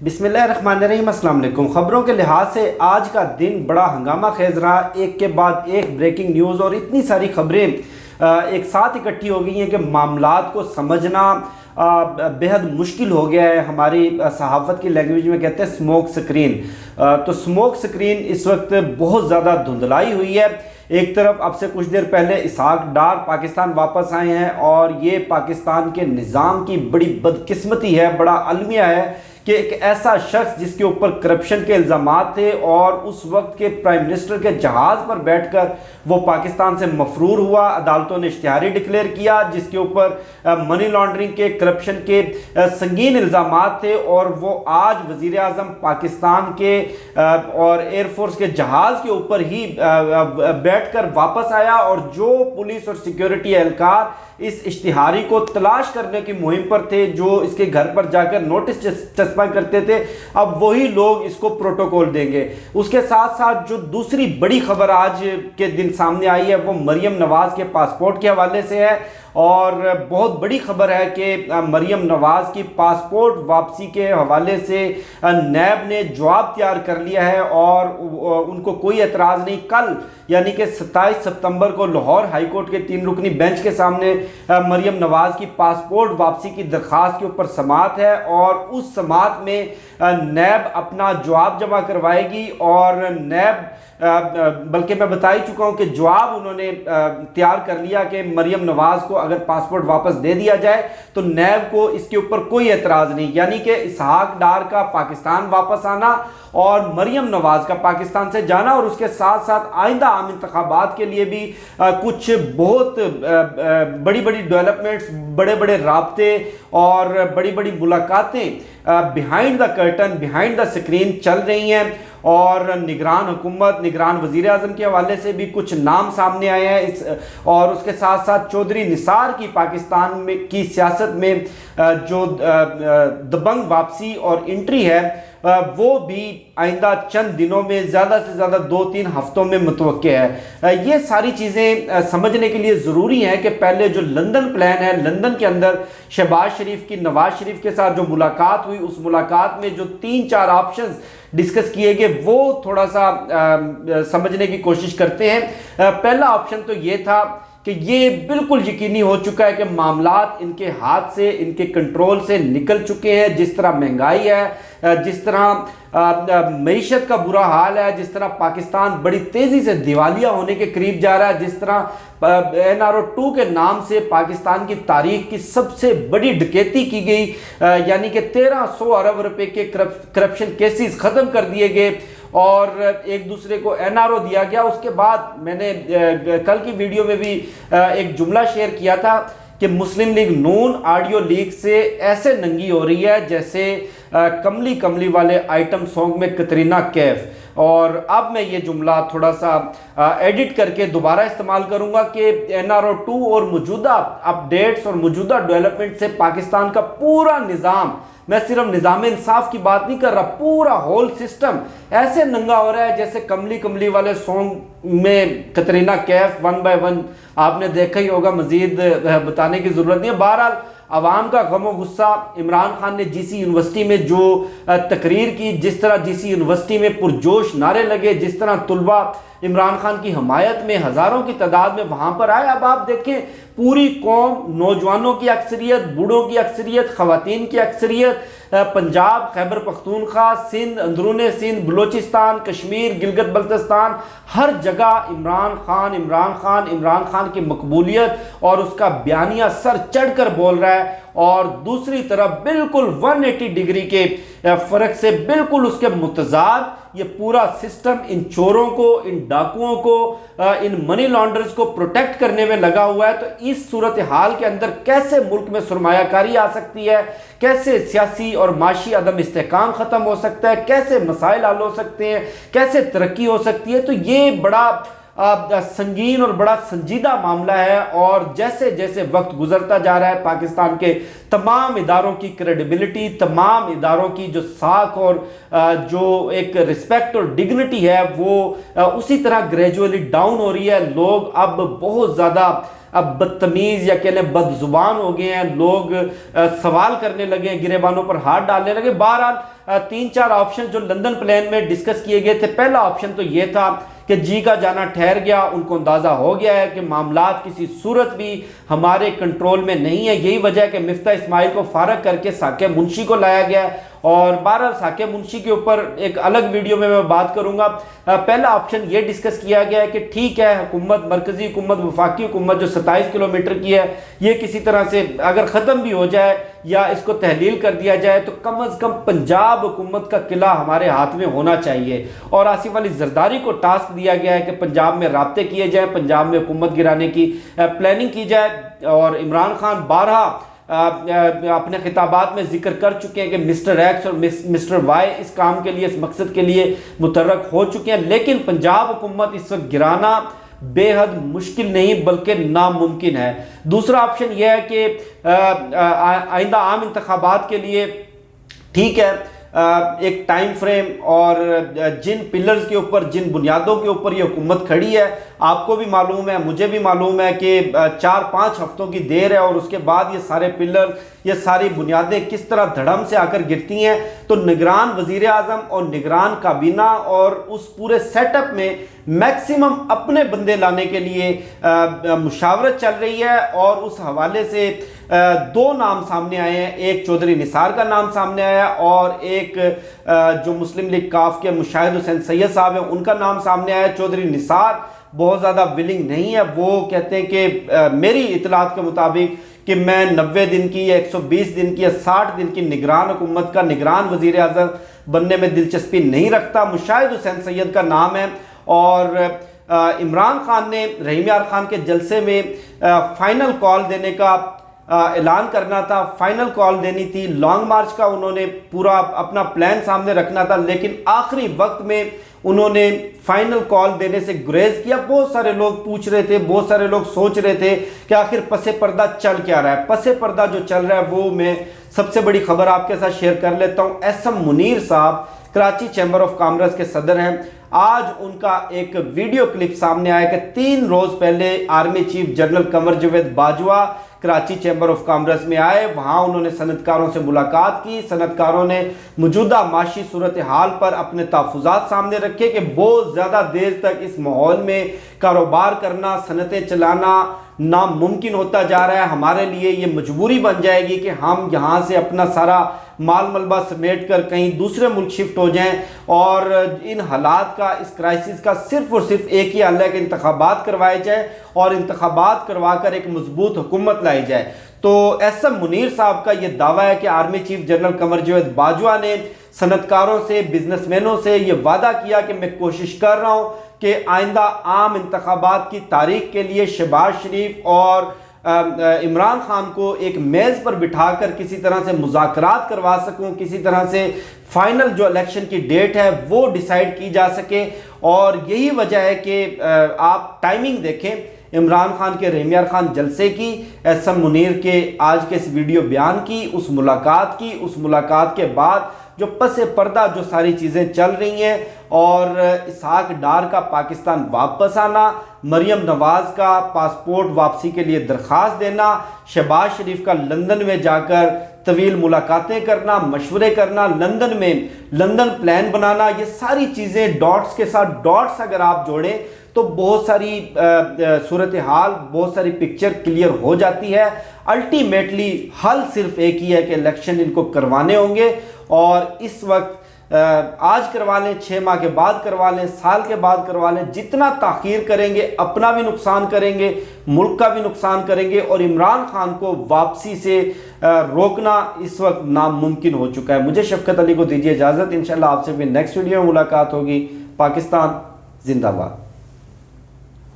بسم اللہ الرحمن الرحیم۔ السلام علیکم۔ خبروں کے لحاظ سے آج کا دن بڑا ہنگامہ خیز رہا، ایک کے بعد ایک بریکنگ نیوز اور اتنی ساری خبریں ایک ساتھ اکٹھی ہو گئی ہیں کہ معاملات کو سمجھنا بہت مشکل ہو گیا ہے۔ ہماری صحافت کی لینگویج میں کہتے ہیں سموک سکرین، تو سموک سکرین اس وقت بہت زیادہ دھندلائی ہوئی ہے۔ ایک طرف اب سے کچھ دیر پہلے اسحاق ڈار پاکستان واپس آئے ہیں اور یہ پاکستان کے نظام کی بڑی بدقسمتی ہے، بڑا المیہ ہے کہ ایک ایسا شخص جس کے اوپر کرپشن کے الزامات تھے اور اس وقت کے پرائم منسٹر کے جہاز پر بیٹھ کر وہ پاکستان سے مفرور ہوا، عدالتوں نے اشتہاری ڈکلیئر کیا جس کے اوپر منی لانڈرنگ کے، کرپشن کے سنگین الزامات تھے، اور وہ آج وزیر اعظم پاکستان کے اور ایئر فورس کے جہاز کے اوپر ہی بیٹھ کر واپس آیا، اور جو پولیس اور سیکیورٹی اہلکار اس اشتہاری کو تلاش کرنے کی مہم پر تھے، جو اس کے گھر پر جا کر نوٹس چسپاں کرتے تھے، اب وہی لوگ اس کو پروٹوکول دیں گے۔ اس کے ساتھ ساتھ جو دوسری بڑی خبر آج کے دن سامنے آئی ہے وہ مریم نواز کے پاسپورٹ کے حوالے سے ہے، اور بہت بڑی خبر ہے کہ مریم نواز کی پاسپورٹ واپسی کے حوالے سے نیب نے جواب تیار کر لیا ہے اور ان کو کوئی اعتراض نہیں۔ کل یعنی کہ 27 ستمبر کو لاہور ہائی کورٹ کے 3 رکنی بینچ کے سامنے مریم نواز کی پاسپورٹ واپسی کی درخواست کے اوپر سماعت ہے، اور اس سماعت میں نیب اپنا جواب جمع کروائے گی، اور نیب بلکہ میں بتا ہی چکا ہوں کہ جواب انہوں نے تیار کر لیا کہ مریم نواز کو اگر پاسپورٹ واپس دے دیا جائے تو نیب کو اس کے اوپر کوئی اعتراض نہیں، یعنی کہ اسحاق ڈار کا پاکستان واپس آنا اور مریم نواز کا پاکستان سے جانا، اور اس کے ساتھ ساتھ آئندہ عام انتخابات کے لیے بھی کچھ بہت بڑی بڑی ڈیولپمنٹس، بڑے بڑے رابطے اور بڑی بڑی ملاقاتیں behind the curtain, behind the screen چل رہی ہیں، اور نگران حکومت، نگران وزیر اعظم کے حوالے سے بھی کچھ نام سامنے آئے ہیں، اور اس کے ساتھ ساتھ چودھری نثار کی پاکستان میں کی سیاست میں جو دبنگ واپسی اور انٹری ہے وہ بھی آئندہ چند دنوں میں، زیادہ سے زیادہ 2-3 ہفتوں میں متوقع ہے۔ یہ ساری چیزیں سمجھنے کے لیے ضروری ہیں کہ پہلے جو لندن پلان ہے، لندن کے اندر شہباز شریف کی نواز شریف کے ساتھ جو ملاقات ہوئی، اس ملاقات میں جو 3-4 آپشنز ڈسکس کیے گئے وہ تھوڑا سا سمجھنے کی کوشش کرتے ہیں۔ پہلا آپشن تو یہ تھا کہ یہ بالکل یقینی ہو چکا ہے کہ معاملات ان کے ہاتھ سے، ان کے کنٹرول سے نکل چکے ہیں، جس طرح مہنگائی ہے، جس طرح معیشت کا برا حال ہے، جس طرح پاکستان بڑی تیزی سے دیوالیہ ہونے کے قریب جا رہا ہے، جس طرح NRO2 کے نام سے پاکستان کی تاریخ کی سب سے بڑی ڈکیتی کی گئی، یعنی کہ 1300 ارب روپے کے کرپشن کیسز ختم کر دیے گئے اور ایک دوسرے کو NRO دیا گیا۔ اس کے بعد میں نے کل کی ویڈیو میں بھی ایک جملہ شیئر کیا تھا کہ مسلم لیگ نون آڈیو لیک سے ایسے ننگی ہو رہی ہے جیسے کملی کملی والے آئٹم سانگ میں کترینہ کیف، اور اب میں یہ جملہ تھوڑا سا ایڈٹ کر کے دوبارہ استعمال کروں گا کہ NRO2 اور موجودہ اپڈیٹس اور موجودہ ڈیولپمنٹ سے پاکستان کا پورا نظام، میں صرف نظام انصاف کی بات نہیں کر رہا، پورا ہول سسٹم ایسے ننگا ہو رہا ہے جیسے کملی کملی والے سانگ میں کترینہ کیف 1 by 1 آپ نے دیکھا ہی ہوگا، مزید بتانے کی ضرورت نہیں ہے۔ بہرحال عوام کا غم و غصہ، عمران خان نے جی سی یونیورسٹی میں جو تقریر کی، جس طرح جی سی یونیورسٹی میں پرجوش نعرے لگے، جس طرح طلبہ عمران خان کی حمایت میں ہزاروں کی تعداد میں وہاں پر آئے، اب آپ دیکھیں پوری قوم، نوجوانوں کی اکثریت، بوڑھوں کی اکثریت، خواتین کی اکثریت، پنجاب، خیبر پختونخوا، سندھ، اندرون سندھ، بلوچستان، کشمیر، گلگت بلتستان، ہر جگہ عمران خان، عمران خان، عمران خان کی مقبولیت اور اس کا بیانیہ سر چڑھ کر بول رہا ہے، اور دوسری طرف بالکل 180 ڈگری کے فرق سے بالکل اس کے متضاد یہ پورا سسٹم ان چوروں کو، ان ڈاکوؤں کو، ان منی لانڈرز کو پروٹیکٹ کرنے میں لگا ہوا ہے۔ تو اس صورتحال کے اندر کیسے ملک میں سرمایہ کاری آ سکتی ہے، کیسے سیاسی اور معاشی عدم استحکام ختم ہو سکتا ہے، کیسے مسائل حل ہو سکتے ہیں، کیسے ترقی ہو سکتی ہے، تو یہ بڑا سنگین اور بڑا سنجیدہ معاملہ ہے، اور جیسے جیسے وقت گزرتا جا رہا ہے پاکستان کے تمام اداروں کی کریڈیبلٹی، تمام اداروں کی جو ساکھ اور جو ایک رسپیکٹ اور ڈگنیٹی ہے وہ اسی طرح گریجولی ڈاؤن ہو رہی ہے۔ لوگ اب بہت زیادہ اب بدتمیز یا کہہ لیں بدزبان ہو گئے ہیں، لوگ سوال کرنے لگے ہیں، گریبانوں پر ہاتھ ڈالنے لگے۔ بہرحال 3-4 آپشن جو لندن پلان میں ڈسکس کیے گئے تھے، پہلا آپشن تو یہ تھا کہ جی کا جانا ٹھہر گیا، ان کو اندازہ ہو گیا ہے کہ معاملات کسی صورت بھی ہمارے کنٹرول میں نہیں ہے، یہی وجہ ہے کہ مفتاح اسماعیل کو فارغ کر کے ساقیہ منشی کو لایا گیا ہے۔ اور بہرحال ساقیہ منشی کے اوپر ایک الگ ویڈیو میں بات کروں گا۔ پہلا آپشن یہ ڈسکس کیا گیا ہے کہ ٹھیک ہے، حکومت، مرکزی حکومت، وفاقی حکومت جو 27 کلومیٹر کی ہے، یہ کسی طرح سے اگر ختم بھی ہو جائے یا اس کو تحلیل کر دیا جائے تو کم از کم پنجاب حکومت کا قلعہ ہمارے ہاتھ میں ہونا چاہیے۔ اور آصف علی زرداری کو ٹاسک دیا گیا ہے کہ پنجاب میں رابطے کیے جائیں، پنجاب میں حکومت گرانے کی پلاننگ کی جائے۔ اور عمران خان بارہا اپنے خطابات میں ذکر کر چکے ہیں کہ مسٹر ایکس اور مسٹر وائی اس کام کے لیے، اس مقصد کے لیے متحرک ہو چکے ہیں، لیکن پنجاب حکومت اس وقت گرانا بے حد مشکل نہیں بلکہ ناممکن ہے۔ دوسرا آپشن یہ ہے کہ آئندہ عام انتخابات کے لیے ٹھیک ہے ایک ٹائم فریم اور جن پلرز کے اوپر، جن بنیادوں کے اوپر یہ حکومت کھڑی ہے، آپ کو بھی معلوم ہے، مجھے بھی معلوم ہے کہ 4-5 ہفتوں کی دیر ہے، اور اس کے بعد یہ سارے پلر، یہ ساری بنیادیں کس طرح دھڑم سے آ کر گرتی ہیں۔ تو نگران وزیر اعظم اور نگران کابینہ اور اس پورے سیٹ اپ میں میکسیمم اپنے بندے لانے کے لیے مشاورت چل رہی ہے، اور اس حوالے سے 2 نام سامنے آئے ہیں۔ ایک چودھری نثار کا نام سامنے آیا، اور ایک جو مسلم لیگ کاف کے مشاہد حسین سید صاحب ہیں ان کا نام سامنے آیا۔ چودھری نثار بہت زیادہ ولنگ نہیں ہے، وہ کہتے ہیں کہ میری اطلاعات کے مطابق کہ میں 90 دن کی یا 120 دن کی یا 60 دن کی نگران حکومت کا نگران وزیر اعظم بننے میں دلچسپی نہیں رکھتا۔ مشاہد حسین سید کا نام ہے، اور عمران خان نے رحیم یار خان کے جلسے میں فائنل کال دینے کا اعلان کرنا تھا، فائنل کال دینی تھی، لانگ مارچ کا انہوں نے پورا اپنا پلان سامنے رکھنا تھا، لیکن آخری وقت میں انہوں نے فائنل کال دینے سے گریز کیا۔ بہت سارے لوگ پوچھ رہے تھے، بہت سارے لوگ سوچ رہے تھے کہ آخر پس پردہ چل کیا رہا ہے۔ پس پردہ جو چل رہا ہے وہ میں سب سے بڑی خبر آپ کے ساتھ شیئر کر لیتا ہوں۔ ایس ایم منیر صاحب کراچی چیمبر آف کامرس کے صدر ہیں۔ آج ان کا ایک ویڈیو کلپ سامنے آیا کہ 3 روز پہلے army chief general Qamar Javed Bajwa Karachi chamber of commerce میں آئے، وہاں انہوں نے صنعت کاروں سے ملاقات کی۔ صنعت کاروں نے موجودہ معاشی صورتحال پر اپنے تحفظات سامنے رکھے کہ بہت زیادہ دیر تک اس ماحول میں کاروبار کرنا، صنعتیں چلانا ناممکن ہوتا جا رہا ہے۔ ہمارے لیے یہ مجبوری بن جائے گی کہ ہم یہاں سے اپنا سارا مال ملبہ سمیٹ کر کہیں دوسرے ملک شفٹ ہو جائیں، اور ان حالات کا، اس کرائسس کا صرف اور صرف ایک ہی حل ہے کہ انتخابات کروائے جائیں، اور انتخابات کروا کر ایک مضبوط حکومت لائی جائے۔ تو ایس ایم منیر صاحب کا یہ دعویٰ ہے کہ army chief general Qamar Javed Bajwa نے صنعت کاروں سے، بزنس مینوں سے یہ وعدہ کیا کہ میں کوشش کر رہا ہوں کہ آئندہ عام انتخابات کی تاریخ کے لیے شہباز شریف اور عمران خان کو ایک میز پر بٹھا کر کسی طرح سے مذاکرات کروا سکوں، کسی طرح سے فائنل جو الیکشن کی ڈیٹ ہے وہ ڈیسائیڈ کی جا سکے۔ اور یہی وجہ ہے کہ آپ ٹائمنگ دیکھیں عمران خان کے رحیم یار خان جلسے کی، ایس ایم منیر کے آج کے اس ویڈیو بیان کی، اس ملاقات کے بعد جو پس پردہ جو ساری چیزیں چل رہی ہیں، اور اسحاق ڈار کا پاکستان واپس آنا، مریم نواز کا پاسپورٹ واپسی کے لیے درخواست دینا، شہباز شریف کا لندن میں جا کر طویل ملاقاتیں کرنا، مشورے کرنا، لندن پلان بنانا، یہ ساری چیزیں ڈاٹس کے ساتھ ڈاٹس اگر آپ جوڑیں تو بہت ساری صورتحال، بہت ساری پکچر کلیئر ہو جاتی ہے۔ الٹیمیٹلی حل صرف ایک ہی ہے کہ الیکشن ان کو کروانے ہوں گے، اور اس وقت آج کروا لیں، 6 ماہ کے بعد کروا لیں، سال کے بعد کروا لیں، جتنا تاخیر کریں گے اپنا بھی نقصان کریں گے، ملک کا بھی نقصان کریں گے، اور عمران خان کو واپسی سے روکنا اس وقت ناممکن ہو چکا ہے۔ مجھے شفقت علی کو دیجیے اجازت، انشاءاللہ آپ سے بھی نیکسٹ ویڈیو میں ملاقات ہوگی۔ پاکستان زندہ باد۔